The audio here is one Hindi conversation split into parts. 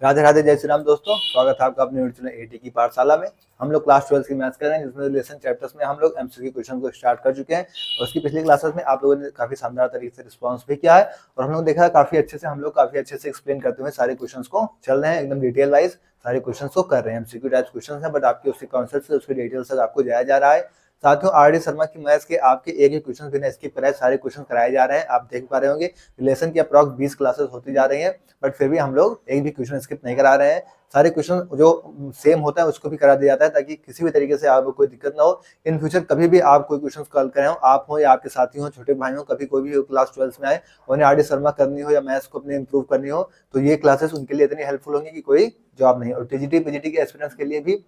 राधे राधे, जय श्री राम दोस्तों। स्वागत है आपका अपने चैनल एटी की पाठशाला में। हम लोग क्लास 12 की मैथ्स कर रहे हैं, जिसमें रिलेशन चैप्टर्स में हम लोग एमसीक्यू क्वेश्चन को स्टार्ट कर चुके हैं। और उसकी पिछली क्लासेस में आप लोगों ने काफी शानदार तरीके से रिस्पांस भी किया है और हम लोग देखा काफी अच्छे से एक्सप्लेन करते हुए सारे क्वेश्चन को चल रहे हैं, एकदम डिटेल वाइज सारे क्वेश्चन को कर रहे हैं। एमसीक्यू टाइप क्वेश्चन है, बट आपके उसके कॉन्सेप्ट से उसके डिटेल से आपको जाया जा रहा है। साथियों, आर डी शर्मा की मैथ्स के आपके एक एक क्वेश्चन बिना स्किप कराए सारे क्वेश्चन कराए जा रहे हैं। आप देख पा रहे होंगे रिलेशन की अप्रॉक्स 20 क्लासेस होती जा रही हैं, बट फिर भी हम लोग एक भी क्वेश्चन स्किप नहीं करा रहे हैं। सारे क्वेश्चन जो सेम होता है उसको भी करा दिया जाता है, ताकि किसी भी तरीके से आपको कोई दिक्कत ना हो। इन फ्यूचर कभी भी आप कोई क्वेश्चन सॉल्व करें हो, आप हो या आपके साथी हो, छोटे भाई हो, कभी कोई भी क्लास 12 में आए उन्हें आर डी शर्मा करनी हो या मैथ्स को अपने इंप्रूव करनी हो, तो ये क्लासेस उनके लिए इतनी हेल्पफुल होंगी कि कोई जवाब नहीं। और टीजीटी पीजीटी के एस्पिरेंट्स के लिए भी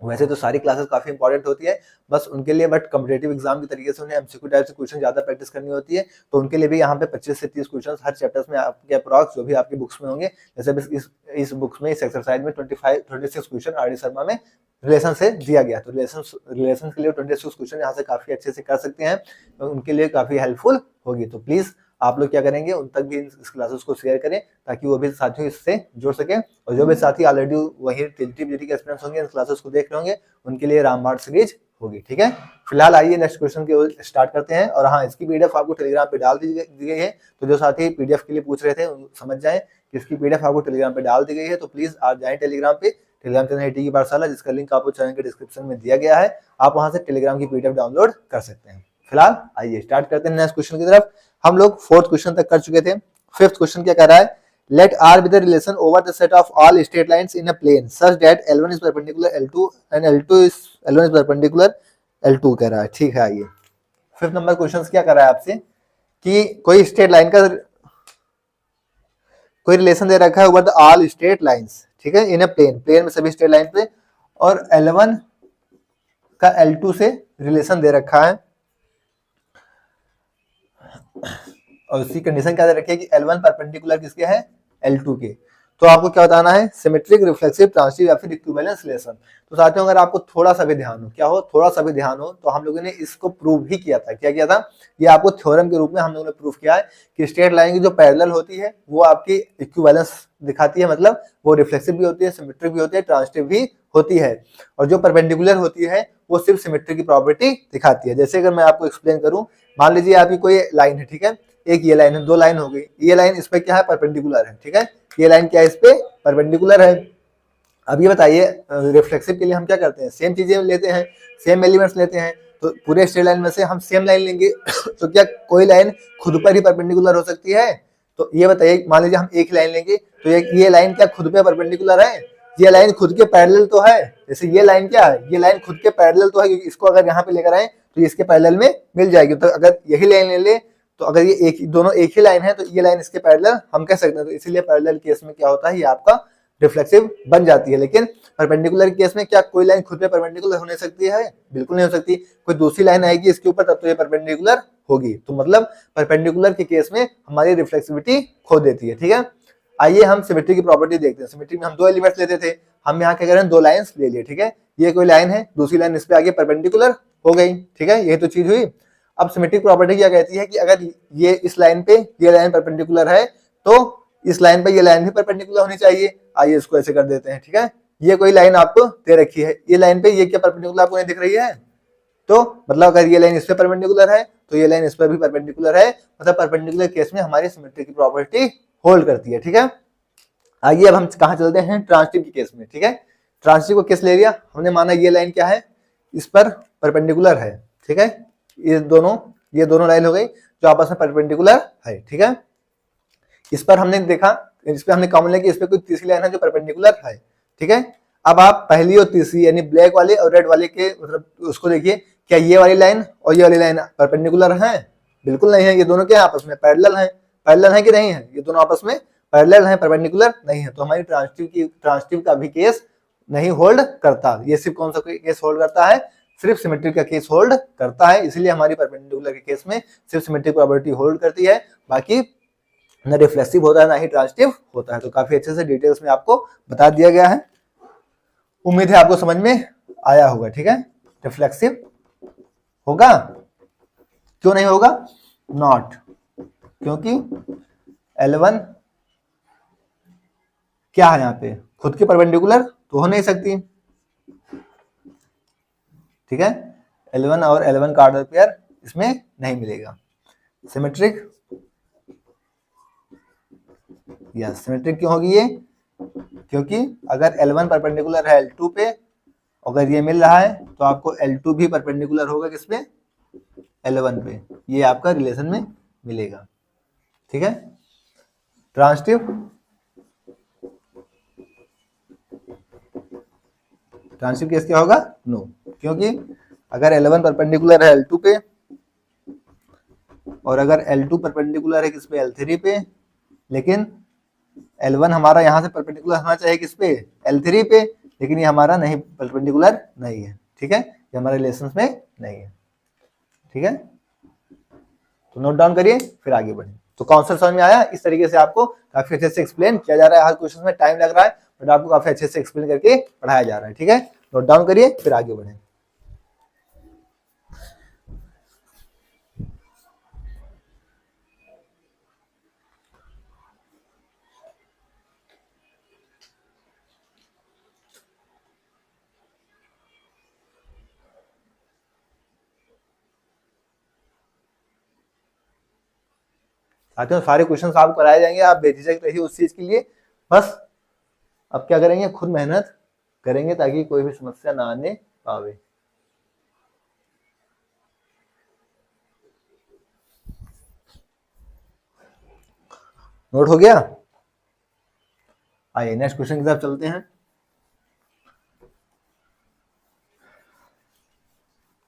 वैसे तो सारी क्लासेस काफी इंपॉर्टेंट होती है बस उनके लिए, बट कॉम्पिटिटिव एग्जाम की तरीके से उन्हें एमसीक्यू टाइप से क्वेश्चन ज्यादा प्रैक्टिस करनी होती है। तो उनके लिए भी यहाँ पे 25 से 30 क्वेश्चन हर चैप्टर्स में आपके अप्रॉक्स जो भी आपकी बुक्स में होंगे। जैसे इस बुक्स में, इस एक्सरसाइज में 26 क्वेश्चन आर डी शर्मा में रिलेशन से दिया गया, तो रिलेशन के लिए 26 क्वेश्चन यहाँ से काफी अच्छे से कर सकते हैं, तो उनके लिए काफी हेल्पफुल होगी। तो प्लीज आप लोग क्या करेंगे, उन तक भी इस क्लासेस को शेयर करें ताकि वो भी साथियों इससे जुड़ सके। और जो भी साथी ऑलरेडी वही टीजीटी के एक्सपीरियंस होंगे, इन क्लासेस को देख रहे होंगे, उनके लिए रामबाण सीरीज होगी। ठीक है, फिलहाल आइए नेक्स्ट क्वेश्चन के स्टार्ट करते हैं। और हाँ, इसकी पीडीएफ आपको टेलीग्राम पे डाल दी गई है, तो जो साथी पीडीएफ के लिए पूछ रहे थे समझ जाएं कि इसकी पीडीएफ आपको टेलीग्राम पे डाल दी गई है। तो प्लीज आप जाएं टेलीग्राम पे, टेलीग्राम चैनल एटी की पाठशाला, जिसका लिंक आपको चैनल के डिस्क्रिप्शन में दिया गया है। आप वहां से टेलीग्राम की पीडीएफ डाउनलोड कर सकते हैं। फिलहाल आइए स्टार्ट करते हैं नेक्स्ट क्वेश्चन की तरफ। हम लोग 4th क्वेश्चन तक कर चुके थे। 5th क्वेश्चन क्या कह रहा है, let R be the relation over the set of all straight lines in a plane such that L1 is perpendicular L2 and L1 is perpendicular L2 कह रहा है। ठीक है, आइए 5th नंबर क्वेश्चन क्या कर रहा है आपसे कि कोई स्ट्रेट लाइन का कोई रिलेशन दे रखा है over the all straight lines, ठीक है, इन अ प्लेन में सभी स्ट्रेट लाइन पे, और L1 का L2 से रिलेशन दे रखा है। और उसकी कंडीशन क्या दे रखी है कि L1 परपेंडिकुलर किसके है, L2 के। तो आपको क्या बताना है, सिमेट्रिक, रिफ्लेक्सिव, ट्रांसिटिव या फिर इक्विवेलेंस रिलेशन। तो साथियों, अगर आपको थोड़ा सा भी ध्यान हो, क्या हो, थोड़ा सा भी ध्यान हो, तो हम लोगों ने इसको प्रूव ही किया था। क्या किया था, ये आपको थ्योरम के रूप में हम लोगों ने प्रूव किया है कि स्ट्रेट लाइन की जो पैरेलल होती है वो आपकी इक्विवेलेंस दिखाती है, मतलब वो रिफ्लेक्सिव भी होती है, सिमेट्रिक भी होती है, ट्रांसिटिव भी होती है। और जो परपेंडिकुलर होती है वो सिर्फ सिमेट्री की प्रॉपर्टी दिखाती है। जैसे अगर मैं आपको एक्सप्लेन करूं, मान लीजिए आपकी कोई लाइन है, ठीक है, एक ये लाइन है, दो लाइन हो गई, ये लाइन इस पे क्या है, परपेंडिकुलर है, ठीक है, ये लाइन क्या है, इस पे परपेंडिकुलर है। अब ये बताइए, रिफ्लेक्सिव के लिए हम क्या करते हैं, सेम चीजें लेते हैं, सेम एलिमेंट्स लेते हैं। तो पूरे स्ट्रेट लाइन में से हम सेम लाइन लेंगे तो क्या कोई लाइन खुद पर ही परपेंडिकुलर हो सकती है? तो ये बताइए, मान लीजिए हम एक लाइन लेंगे, तो ये लाइन क्या खुद पे परपेंडिकुलर है? ये लाइन खुद के पैरेलल तो है। जैसे ये लाइन क्या है, ये लाइन खुद के पैरेलल तो है, क्योंकि इसको अगर यहाँ पे लेकर आए तो इसके पैरेलल में मिल जाएगी। तो अगर यही लाइन ले ले, तो अगर ये एक दोनों एक ही लाइन है तो ये लाइन इसके पैरेलल हम कह सकते हैं। तो इसीलिए पैरेलल केस में क्या होता है, ये आपका रिफ्लेक्सिव बन जाती है। लेकिन परपेंडिकुलर केस में क्या कोई लाइन खुद पे परपेंडिकुलर हो सकती है? बिल्कुल नहीं हो सकती। कोई दूसरी लाइन आएगी इसके ऊपर, तब तो ये परपेंडिकुलर होगी। तो मतलब परपेंडिकुलर के केस में हमारी रिफ्लेक्सिविटी खो देती है। ठीक है, आइए हम सिमेट्री की प्रॉपर्टी देखते हैं। सिमेट्री में हम दो एलिमेंट्स लेते थे, हम यहाँ क्या करें, दो लाइंस ले लिए। ठीक है, ये कोई लाइन है, दूसरी लाइन इस पे आगे परपेंडिकुलर हो गई। ठीक है, ये तो चीज हुई। अब सिमेट्रिक प्रॉपर्टी क्या कहती है कि अगर ये इस लाइन पे ये लाइन परपेंडिकुलर है, तो इस लाइन पे ये लाइन भी परपेंडिकुलर होनी चाहिए। आइए इसको ऐसे कर देते हैं। ठीक है, ये कोई लाइन आपको दे रखी है, ये लाइन पे ये क्या परपेंडिकुलर आपको नहीं दिख रही है? तो मतलब अगर ये लाइन इस पे परपेंडिकुलर है तो ये लाइन इस पर भी परपेंडिकुलर है, मतलब परपेंडिकुलर केस में हमारी सिमेट्री की प्रॉपर्टी होल्ड करती है। ठीक है, आइए अब हम कहाँ चलते हैं, ट्रांसिटिव के केस में। ठीक है, ट्रांसिटिव का केस ले लिया हमने, माना ये लाइन क्या है, इस पर परपेंडिकुलर है। ठीक है, ये दोनों लाइन हो गई जो आपस में परपेंडिकुलर है। ठीक है, इस पर हमने देखा, इस पे हमने कॉमन लिया कि इस पे कोई तीसरी लाइन है जो परपेंडिकुलर है। ठीक है, अब आप पहली और तीसरी यानी ब्लैक वाले और रेड वाले के मतलब उसको देखिए, क्या ये वाली लाइन और ये वाली लाइन परपेंडिकुलर है? बिल्कुल नहीं है। ये दोनों क्या आपस में पैरेलल है? पैरेलल है कि नहीं है? ये दोनों आपस में पैरेलल है, परपेंडिकुलर नहीं है। तो हमारी ट्रांसिटिव का भी केस नहीं होल्ड करता। ये सिर्फ कौन सा केस होल्ड करता है? सिर्फ सिमेट्री का केस होल्ड करता है। इसलिए हमारी परपेंडिकुलर के केस में सिर्फ सिमेट्री प्रॉपर्टी होल्ड करती है, बाकी न रिफ्लेक्सिव होता है ना ही ट्रांसिटिव होता है। तो काफी अच्छे से डिटेल्स में आपको बता दिया गया है, उम्मीद है आपको समझ में आया होगा। ठीक है, रिफ्लेक्सिव होगा, क्यों नहीं होगा? नॉट, क्योंकि L1 क्या है यहाँ पे, खुद के परपेंडिकुलर तो हो नहीं सकती, ठीक है। L1 और L1 का ऑर्डर पेयर इसमें नहीं मिलेगा। सिमेट्रिक, यस सिमेट्रिक क्यों होगी ये, क्योंकि अगर L1 परपेंडिकुलर है L2 पे, अगर ये मिल रहा है तो आपको L2 भी परपेंडिकुलर होगा किस पे, L1 पे, ये आपका रिलेशन में मिलेगा, ठीक है। ट्रांजिटिव, ट्रांजिटिव केस क्या होगा, नो, क्योंकि अगर L1 परपेंडिकुलर है L2 पे और अगर L2 परपेंडिकुलर है किस पे, L3 पे, लेकिन L1 हमारा यहाँ से परपेंडिकुलर होना चाहिए किस पे, L3 पे, लेकिन ये हमारा नहीं परपेंडिकुलर नहीं है, ठीक है, ये हमारे रिलेशंस में नहीं है, ठीक है। तो नोट डाउन करिए फिर आगे बढ़े। तो कॉन्सेप्ट समझ में आया, इस तरीके से आपको काफी अच्छे से एक्सप्लेन किया जा रहा है, हर क्वेश्चन में टाइम लग रहा है बट आपको काफी अच्छे से एक्सप्लेन करके पढ़ाया जा रहा है, ठीक है। नोट डाउन करिए फिर आगे बढ़े। साथियों सारे क्वेश्चन आपको कराए जाएंगे, आप बेझिझक रहिए उस चीज के लिए, बस अब क्या करेंगे, खुद मेहनत करेंगे ताकि कोई भी समस्या ना आने पावे। नोट हो गया, आइए नेक्स्ट क्वेश्चन की तरफ चलते हैं।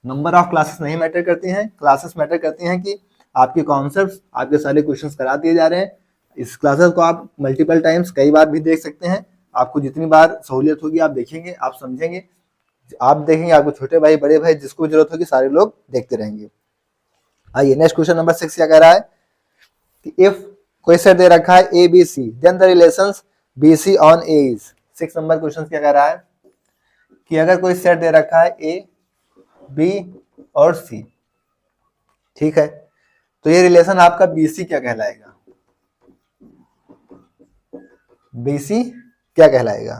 नंबर ऑफ क्लासेस नहीं मैटर करती हैं, क्लासेस मैटर करती हैं कि आपके कॉन्सेप्ट्स, आपके सारे क्वेश्चंस करा दिए जा रहे हैं। इस क्लासेस को आप मल्टीपल टाइम्स कई बार भी देख सकते हैं, आपको जितनी बार सहूलियत होगी आप देखेंगे, आप समझेंगे, आप देखेंगे, आपको छोटे भाई बड़े भाई जिसको भी जरूरत होगी सारे लोग देखते रहेंगे। आइए नेक्स्ट क्वेश्चन नंबर 6 क्या कह रहा है कि इफ कोई सेट दे रखा है A B C then the relations B C on A is. 6 number question क्या कह रहा है कि अगर कोई सेट दे रखा है ए बी और सी, ठीक है, तो ये रिलेशन आपका बीसी क्या कहलाएगा, बीसी क्या कहलाएगा,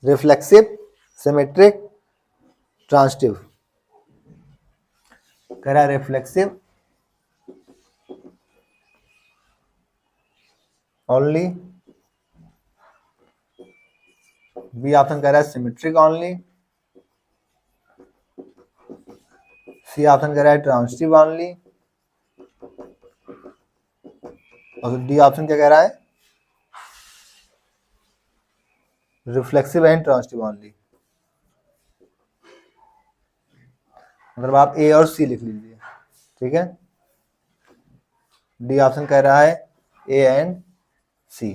रिफ्लेक्सिव, सिमेट्रिक, ट्रांजिटिव। कह रहा है रिफ्लेक्सिव ओनली, बी ऑप्शन कह रहा है सिमेट्रिक ओनली, सी ऑप्शन कह रहा है ट्रांजिटिव ओनली, और डी ऑप्शन क्या कह रहा है, रिफ्लेक्सिव एंड ट्रांजिटिव ओनली। मतलब आप ए और सी लिख लीजिए, ठीक है। डी ऑप्शन कह रहा है ए एंड सी।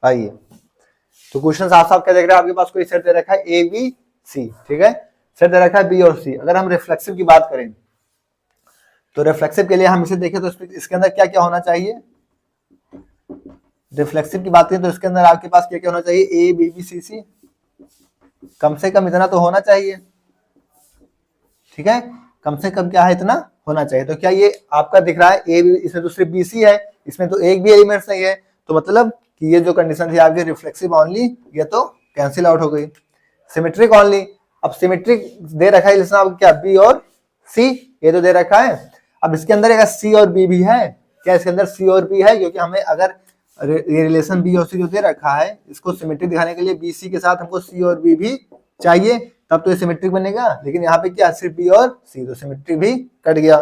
आइए तो क्वेश्चन साफ साफ क्या देख रहे हैं, आपके पास कोई सेट दे रखा है ए बी सी, ठीक है, सेट दे रखा है बी और सी। अगर हम रिफ्लेक्सिव की बात करें तो रिफ्लेक्सिव के लिए हम इसे देखें तो इसके अंदर क्या क्या होना चाहिए, रिफ्लेक्सिव की बात करें तो इसके अंदर आपके पास क्या क्या होना चाहिए, ए बी बी सी सी, कम से कम इतना तो होना चाहिए, ठीक है, कम से कम क्या है, इतना होना चाहिए। तो क्या ये आपका दिख रहा है ए, इसमें तो सिर्फ बीसी है, इसमें तो एक भी एलिमेंट्स नहीं है, तो मतलब कि ये जो कंडीशन थी आपकी रिफ्लेक्सिव ओनली, ये तो कैंसिल आउट हो गई। सिमेट्रिक ओनली, अब सिमेट्रिक दे रखा है लिसन आपको क्या, बी और सी, ये तो दे रखा है। अब इसके अंदर अगर सी और बी भी है, क्या इसके अंदर सी और बी है, क्योंकि हमें अगर ये रिलेशन बी और सी जो दे रखा है इसको सिमेट्रिक दिखाने के लिए बी सी के साथ हमको सी और बी भी चाहिए, तब तो ये सिमेट्रिक बनेगा। लेकिन यहाँ पे क्या सिर्फ बी और सी, तो सिमेट्रिक भी कट गया।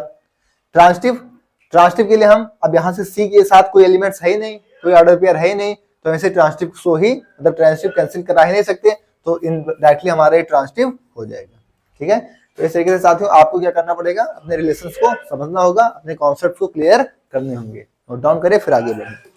ट्रांजिटिव, ट्रांजिटिव के लिए हम अब यहाँ से सी के साथ कोई एलिमेंट्स है ही नहीं, कोई ऑर्डर पेयर है ही नहीं, तो ऐसे ट्रांजिटिव को ही मतलब ट्रांजिटिव कैंसिल करा ही नहीं सकते, तो इनडायरेक्टली हमारा ये ट्रांजिटिव हो जाएगा, ठीक है। तो इस तरीके से साथियों आपको क्या करना पड़ेगा, अपने रिलेशंस को समझना होगा, अपने कॉन्सेप्ट को क्लियर करने होंगे। नोट डाउन करें फिर आगे बढ़े।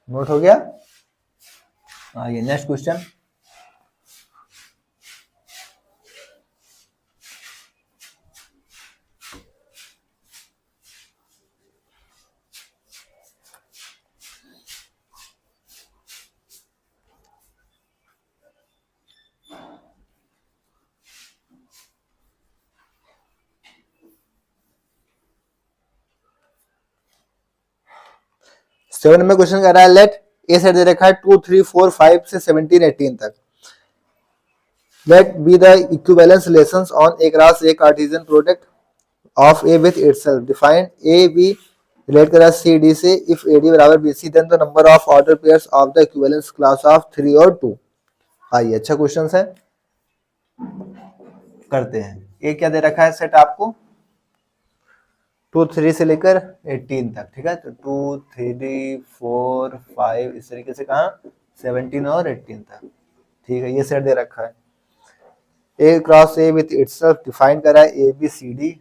नोट हो गया, आइए नेक्स्ट क्वेश्चन। 7 में क्वेश्चन कर रहा है लेट ए सेट दे रखा है 2 3 4 5 से 17 18 तक। Let be the equivalence relations on A cross A Cartesian product of A with itself. Define A B relate करा सी डी से। इफ ए डी बराबर B C then the number of order pairs of the equivalence class of 3 और 2। आइए अच्छा क्वेश्चन है, करते हैं। ए क्या दे रखा है सेट आपको 2 3 से लेकर 18 तक, ठीक है। तो 2 3 4 5 इस तरीके से कहा 17 और 18 तक, ठीक है। ये सेट दे रखा है। A cross A with itself define करा है ए बी सी डी।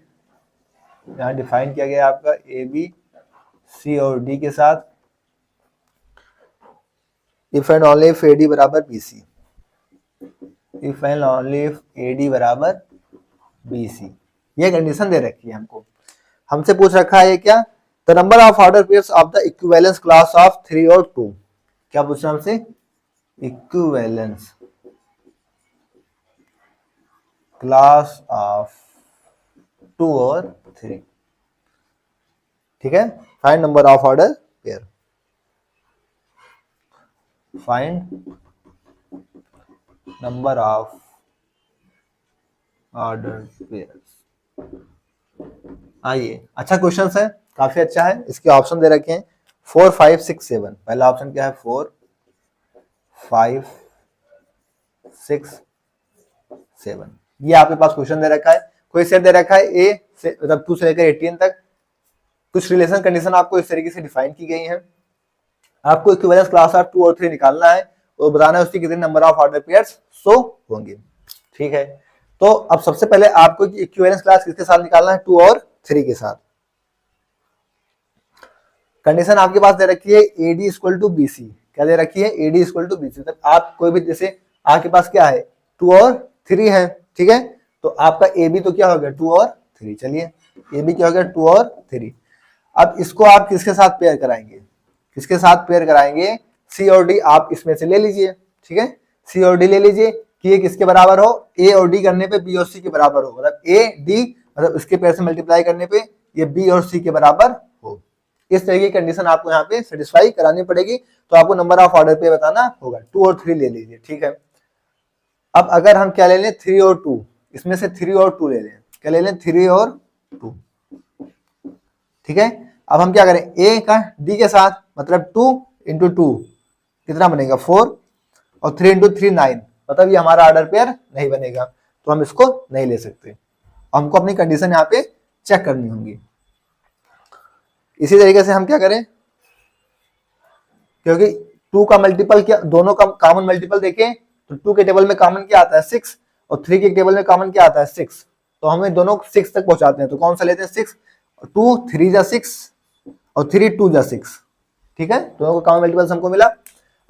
यहाँ डिफाइन किया गया आपका ए बी सी और डी के साथ। If and only if A D बराबर B C. If and only if A D बराबर बी सी, ये कंडीशन दे रखी है हमको। हमसे पूछ रखा है क्या, the number of order pairs of the equivalence class of 3 और 2। क्या पूछ रहा है हमसे, इक्विवेलेंस क्लास ऑफ 2 और 3, ठीक है। Find number of order pair. Find number of order pairs. आइए अच्छा क्वेश्चन है, काफी अच्छा है। इसके ऑप्शन दे रखे हैं 4 5 6 7। पहला ऑप्शन क्या है 4 5 6 7। ये आपके पास क्वेश्चन दे रखा है। कोई सेट दे रखा है ए से मतलब 2 से लेकर 18 तक। कुछ रिलेशन कंडीशन आपको इस तरीके से डिफाइन की गई है। आपको इक्विवेलेंस क्लास ऑफ 2 और 3 निकालना है और बताना है उसकी कितने number of order pairs show होंगे, ठीक है। तो अब सबसे पहले आपको इक्विवेलेंस क्लास किसके साथ निकालना है, 2 और 3 के साथ। कंडीशन आपके पास दे रखी है AD इक्वल टू BC। क्या दे रखी है, AD इक्वल टू BC। मतलब आप कोई भी, जैसे आपके पास क्या है 2 और 3 है, ठीक है। तो आपका AB तो क्या हो गया 2 और 3। चलिए AB क्या हो गया 2 और 3। अब इसको आप किसके साथ पेयर कराएंगे, किसके साथ पेयर कराएंगे, C और D आप इसमें से ले लीजिए, ठीक है। C और D ले लीजिए कि ये किसके बराबर हो, A और D करने पे B और C के बराबर हो। मतलब A D मतलब इसके पेयर से मल्टीप्लाई करने पे ये B और C के बराबर हो। इस तरह की कंडीशन आपको यहाँ पे सेटिस्फाई करानी पड़ेगी। तो आपको नंबर ऑफ ऑर्डर पे बताना होगा। 2 और 3 ले लीजिए, ठीक है। अब अगर हम क्या ले लें 3 और 2, इसमें से 3 और 2 ले लें। क्या ले लें 3 और 2, ठीक है। अब हम क्या करें A का D के साथ, मतलब 2 इंटू 2 कितना बनेगा 4 और 3 इंटू 3 9। मतलब ये हमारा ऑर्डर पेयर नहीं बनेगा, तो हम इसको नहीं ले सकते। हमको अपनी कंडीशन यहाँ पे चेक करनी होगी। इसी तरीके से हम क्या करें, क्योंकि 2 का मल्टीपल क्या, दोनों का कॉमन मल्टीपल देखें तो 2 के टेबल में कॉमन क्या आता है 6 और 3 के टेबल में कॉमन क्या आता है 6। तो हमें दोनों 6 तक पहुंचाते हैं। तो कौन सा लेते हैं 6। 2 3 जा 6 और 3 2 जा 6, ठीक है। दोनों का कॉमन मल्टीपल हमको मिला।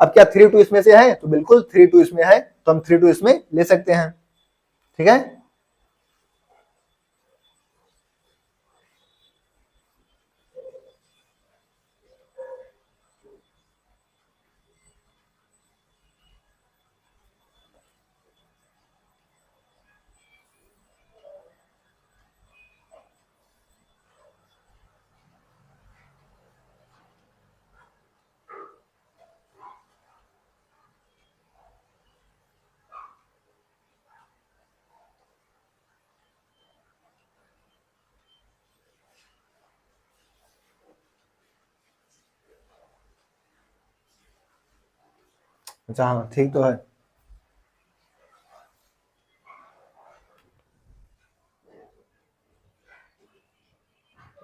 अब क्या 3 2 इसमें से है, तो बिल्कुल 3 2 इसमें है, तो हम 3 2 इसमें ले सकते हैं, ठीक है। अच्छा हाँ ठीक तो है।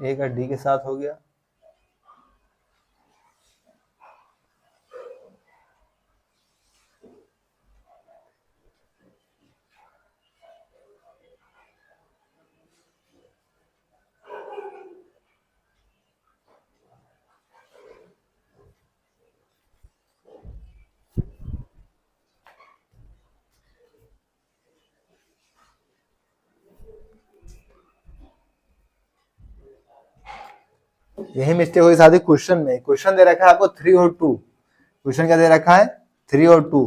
A का D के साथ हो गया। यही मिस्टेक हुई साथी क्वेश्चन में। क्वेश्चन दे रखा है आपको 3 और 2। क्वेश्चन क्या दे रखा है 3 और 2।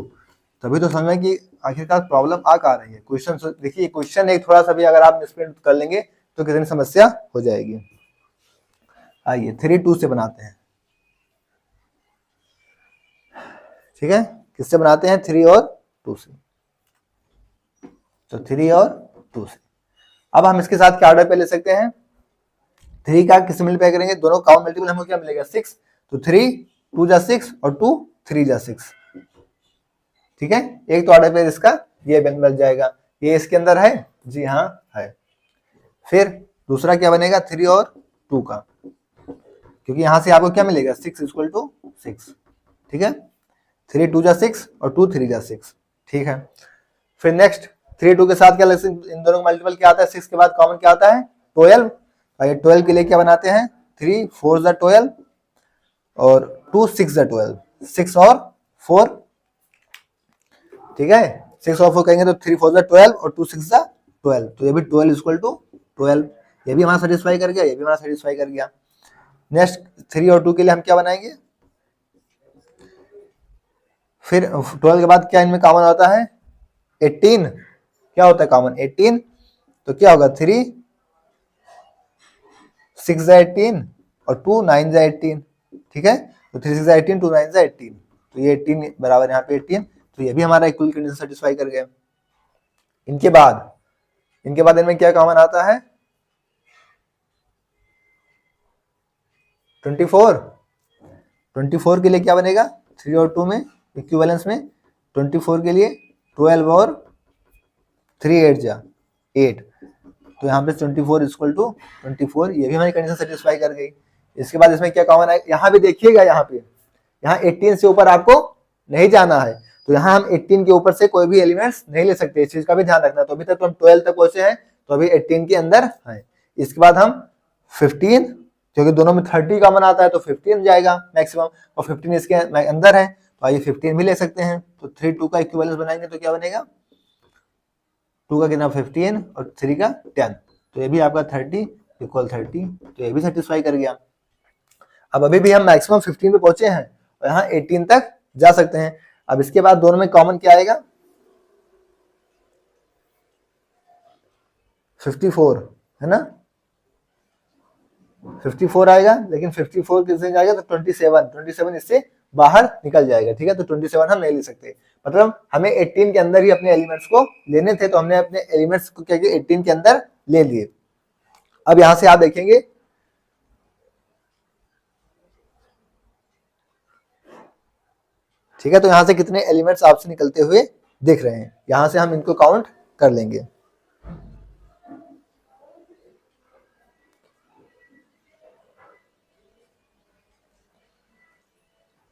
तभी तो समझ कि आखिरकार प्रॉब्लम आ कहाँ रही है। क्वेश्चन देखिए, क्वेश्चन एक थोड़ा सा भी अगर आप मिसप्रिंट कर लेंगे तो कितनी समस्या हो जाएगी। आइए 3 2 से बनाते हैं। ठीक है, किससे बनाते हैं, 3 और 2 से, तो 3 और 2 से। अब हम इसके साथ क्या ऑर्डर पे ले सकते हैं, 3 का किससे मल्टीप्लाई करेंगे, दोनों कॉमन मल्टीपल हमको क्या मिलेगा 6, तो 3 2 जा 6 और 2 3 जा 6। ठीक है, एक तो ऑर्डर पे इसका ये बन जाएगा, ये इसके अंदर है, जी हाँ है। फिर दूसरा क्या बनेगा, 3 और 2 का, क्योंकि यहां से आपको क्या मिलेगा 6 इक्वल टू 6। ठीक है, 3 2 जा 6 और 2 3 जा 6। ठीक है, फिर नेक्स्ट 3 2 के साथ क्या इन दोनों का मल्टीपल क्या आता है, 6 के बाद कॉमन क्या आता है 12। भाई 12 के लिए क्या बनाते हैं, 3 4 जा 12 और 2 6 जा 12, 6 और 4। ठीक है, 6 और 4 कहेंगे तो 3 4 जा 12 और 2 6 जा 12, तो ये भी 12 इक्वल टू 12, ये भी हमारा सेटिस्फाई कर गया, ये भी हमारा सेटिस्फाई कर गया। नेक्स्ट 3 और 2 के लिए हम क्या बनाएंगे, फिर 12 के बाद क्या इनमें कॉमन होता है 18, क्या होता है कॉमन 18, तो क्या होगा 3 6 जा 18 और 2 9 जा 18। ठीक है, तो 3 6 जा 18 2 9 जा 18, तो ये 18 बराबर यहाँ पे 18, तो ये भी हमारा इक्वल कंडीशन सेटिस्फाई कर गया। इनके बाद इनमें क्या कॉमन आता है 24 के लिए क्या बनेगा, 3 और 2 में इक्विवेलेंस में 24 के लिए 12 और 3 8 जा 8, तो यहाँ पे 24 इक्वल टू 24, ये भी हमारी कंडीशन सेटिस्फाई कर गई। इसके बाद इसमें क्या कॉमन है, यहाँ भी देखिएगा, यहाँ 18 से ऊपर आपको नहीं जाना है, तो यहाँ हम 18 के ऊपर से कोई भी एलिमेंट्स नहीं ले सकते, इस चीज का भी ध्यान रखना। तो अभी तक तो हम 12 तक पहुंचे हैं, तो अभी 18 के अंदर है। इसके बाद हम 15, क्योंकि दोनों में 30 कॉमन आता है तो 15 जाएगा मैक्सिमम, और 15 इसके अंदर है, तो आइए 15 भी ले सकते हैं। तो 3 2 का इक्विवेलेंस बनाएंगे तो क्या बनेगा, 2 का कितना 15 और 3 का 10, तो ये भी आपका 30 इक्वल 30, तो ये भी सेटिस्फाई कर गया। अब अभी भी हम मैक्सिमम 15 पे पहुंचे हैं और यहाँ 18 तक जा सकते हैं। अब इसके बाद दोनों में कॉमन क्या आएगा 54, है ना, 54 आएगा, लेकिन 54 किससे जाएगा तो 27 इससे बाहर निकल जाएगा। ठीक है, तो 27 हम नहीं ले सकते, मतलब हमें 18 के अंदर ही अपने एलिमेंट्स को लेने थे, तो हमने अपने एलिमेंट्स को क्या किया 18 के अंदर ले लिए। अब यहां से आप देखेंगे ठीक है, तो यहां से कितने एलिमेंट्स आपसे निकलते हुए दिख रहे हैं, यहां से हम इनको काउंट कर लेंगे।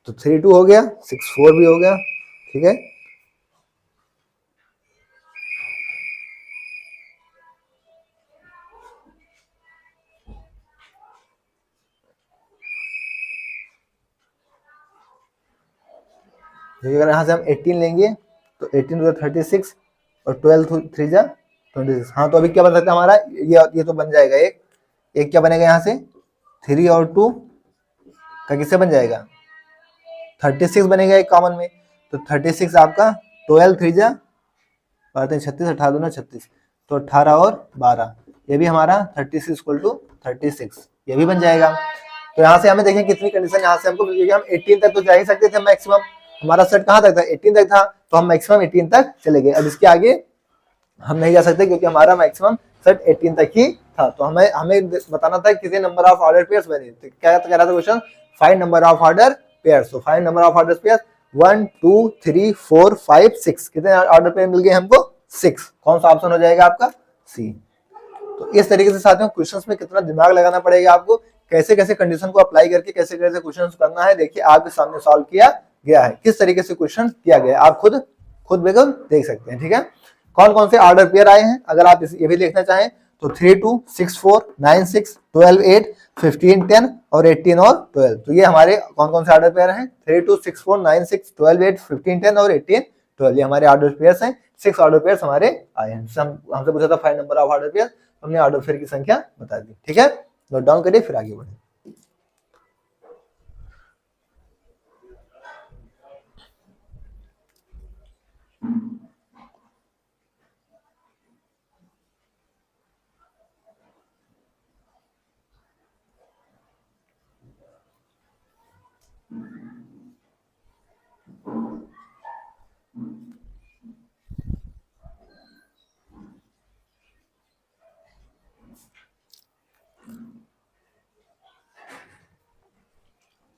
तो 3 2 हो गया, 6 4 भी हो गया। ठीक है, अगर यहाँ से हम 18 लेंगे तो 18 टू 36 और 12 3 जा 26। हाँ, तो अभी क्या बन सकता है हमारा, ये तो बन जाएगा एक क्या बनेगा यहाँ से 3 और 2 का किससे बन जाएगा 36 बनेगा एक कॉमन में, तो 36 आपका 12 3 जा 36 18 दूना 36, तो 18 और 12, ये भी हमारा 36 इक्वल टू 36, ये भी बन जाएगा। तो यहाँ से हमें देखें कितनी कंडीशन यहाँ से हमको, क्योंकि हम 18 तक तो जा ही सकते थे मैक्सिमम, हमारा सेट कहाँ तक था 18 तक था, तो हम मैक्सिमम 18 तक चले गए। अब इसके आगे हम नहीं जा सकते क्योंकि हमारा मैक्सिमम सेट 18 तक ही था। तो हमें बताना था कितने नंबर ऑफ ऑर्डर पेयर्स बने, तो क्या कह रहा था question 5 number of order pairs. तो 5 नंबर ऑफ ऑर्डर पेयर्स 1 2 3 4 5 6, कितने ऑर्डर पेयर मिल गए हमको 6। कौन सा ऑप्शन हो जाएगा आपका सी। तो इस तरीके से साथियों क्वेश्चंस में कितना दिमाग लगाना पड़ेगा आपको, कैसे कैसे कंडीशन को अप्लाई करके कैसे कैसे क्वेश्चंस करना है, देखिए आपके सामने सॉल्व किया गया है, किस तरीके से क्वेश्चन किया गया है, आप खुद बेगम देख सकते हैं। ठीक है, कौन कौन से ऑर्डर पेयर आए हैं, अगर आप ये भी देखना चाहें तो 3 2 6 4 9 6 12 8 15 10 और 18 और 12, तो ये हमारे कौन कौन से ऑर्डर पेयर हैं 3 2 6 4 9 6 12 8 15 10 और 18 12, ये हमारे ऑर्डर पेयर्स हैं। 6 ऑर्डर पेयर्स हमारे आए हैं। हमसे पूछा था 5 नंबर ऑफ ऑर्डर पेयर, हमने ऑर्डर पेयर की संख्या बता दी। ठीक है, नोट डाउन करिए फिर आगे बढ़े।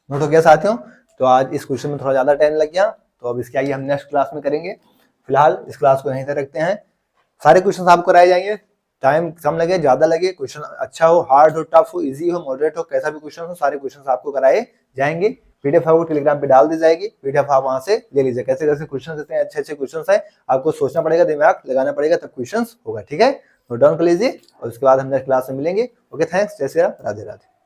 नोट हो गया साथियों? तो आज इस क्वेश्चन में थोड़ा ज्यादा टाइम लग गया, तो अब इसके आगे हम नेक्स्ट क्लास में करेंगे। फिलहाल इस क्लास को यहीं तक रखते हैं। सारे क्वेश्चन आपको कराए जाएंगे, टाइम कम लगे ज्यादा लगे, क्वेश्चन अच्छा हो, हार्ड हो, टफ हो, इजी हो, मॉडरेट हो, कैसा भी क्वेश्चन हो, सारे क्वेश्चन आपको कराए जाएंगे। पीडीएफ आपको टेलीग्राम पे डाल दी जाएगी, पीडीएफ आप वहां से ले लीजिए। कैसे कैसे क्वेश्चन इतने अच्छे अच्छे क्वेश्चन है, आपको सोचना पड़ेगा, दिमाग लगाना पड़ेगा, तब क्वेश्चन होगा। ठीक है, नोट डाउन कर लीजिए और उसके बाद हम नेक्स्ट क्लास में मिलेंगे। ओके, थैंक्स, जय श्री राम, राधे राधे।